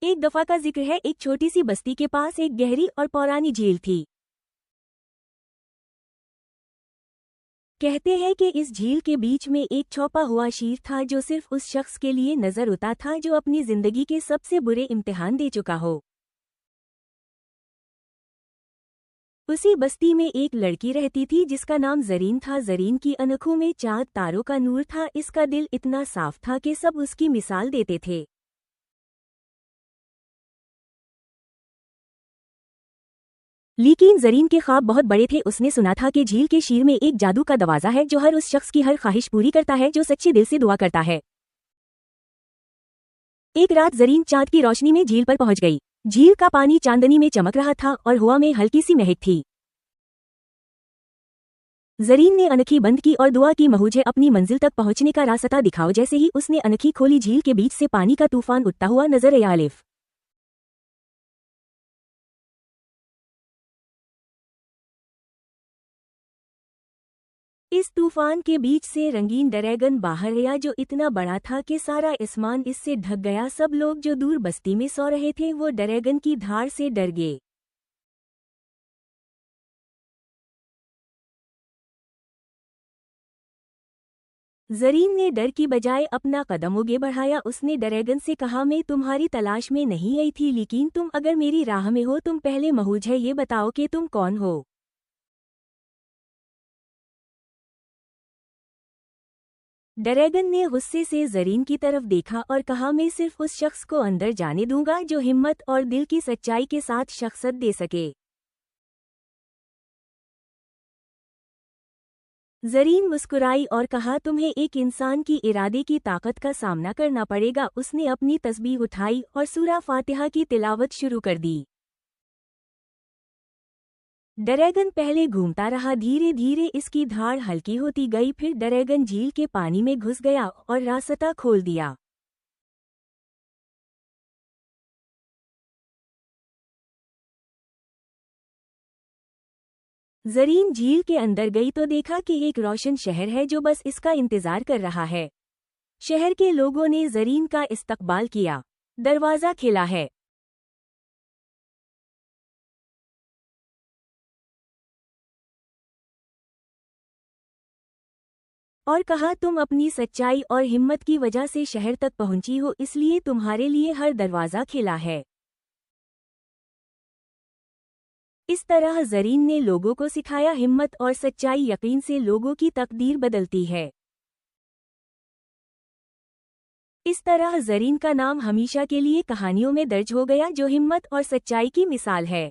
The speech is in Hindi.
एक दफा का जिक्र है, एक छोटी सी बस्ती के पास एक गहरी और पुरानी झील थी। कहते हैं कि इस झील के बीच में एक छुपा हुआ शेर था जो सिर्फ उस शख्स के लिए नजर आता था जो अपनी जिंदगी के सबसे बुरे इम्तिहान दे चुका हो। उसी बस्ती में एक लड़की रहती थी जिसका नाम जरीन था। जरीन की आंखों में चांद तारों का नूर था। इसका दिल इतना साफ था कि सब उसकी मिसाल देते थे। लेकिन जरीन के ख्वाब बहुत बड़े थे। उसने सुना था कि झील के शीर में एक जादू का दरवाजा है जो हर उस शख्स की हर ख्वाहिश पूरी करता है जो सच्चे दिल से दुआ करता है। एक रात जरीन चांद की रोशनी में झील पर पहुंच गई। झील का पानी चांदनी में चमक रहा था और हवा में हल्की सी महक थी। जरीन ने अनखी बंद की और दुआ की, मुझे अपनी मंजिल तक पहुंचने का रास्ता दिखाओ। जैसे ही उसने अनखी खोली, झील के बीच से पानी का तूफान उठता हुआ नजर आया। अलिफ इस तूफान के बीच से रंगीन ड्रैगन बाहर आया जो इतना बड़ा था कि सारा आसमान इससे ढक गया। सब लोग जो दूर बस्ती में सो रहे थे वो ड्रैगन की धार से डर गए। जरीन ने डर की बजाय अपना कदम आगे बढ़ाया। उसने ड्रैगन से कहा, मैं तुम्हारी तलाश में नहीं आई थी, लेकिन तुम अगर मेरी राह में हो, तुम पहले मुझे ये बताओ कि तुम कौन हो। ड्रैगन ने गुस्से से जरीन की तरफ देखा और कहा, मैं सिर्फ उस शख्स को अंदर जाने दूंगा जो हिम्मत और दिल की सच्चाई के साथ शख्सियत दे सके। जरीन मुस्कुराई और कहा, तुम्हें एक इंसान की इरादे की ताकत का सामना करना पड़ेगा। उसने अपनी तस्बीह उठाई और सूरा फातिहा की तिलावत शुरू कर दी। ड्रैगन पहले घूमता रहा, धीरे धीरे इसकी धार हल्की होती गई। फिर ड्रैगन झील के पानी में घुस गया और रास्ता खोल दिया। जरीन झील के अंदर गई तो देखा कि एक रोशन शहर है जो बस इसका इंतजार कर रहा है। शहर के लोगों ने जरीन का इस्तकबाल किया। दरवाजा खुला है और कहा, तुम अपनी सच्चाई और हिम्मत की वजह से शहर तक पहुंची हो, इसलिए तुम्हारे लिए हर दरवाजा खुला है। इस तरह जरीन ने लोगों को सिखाया, हिम्मत और सच्चाई यकीन से लोगों की तकदीर बदलती है। इस तरह जरीन का नाम हमेशा के लिए कहानियों में दर्ज हो गया, जो हिम्मत और सच्चाई की मिसाल है।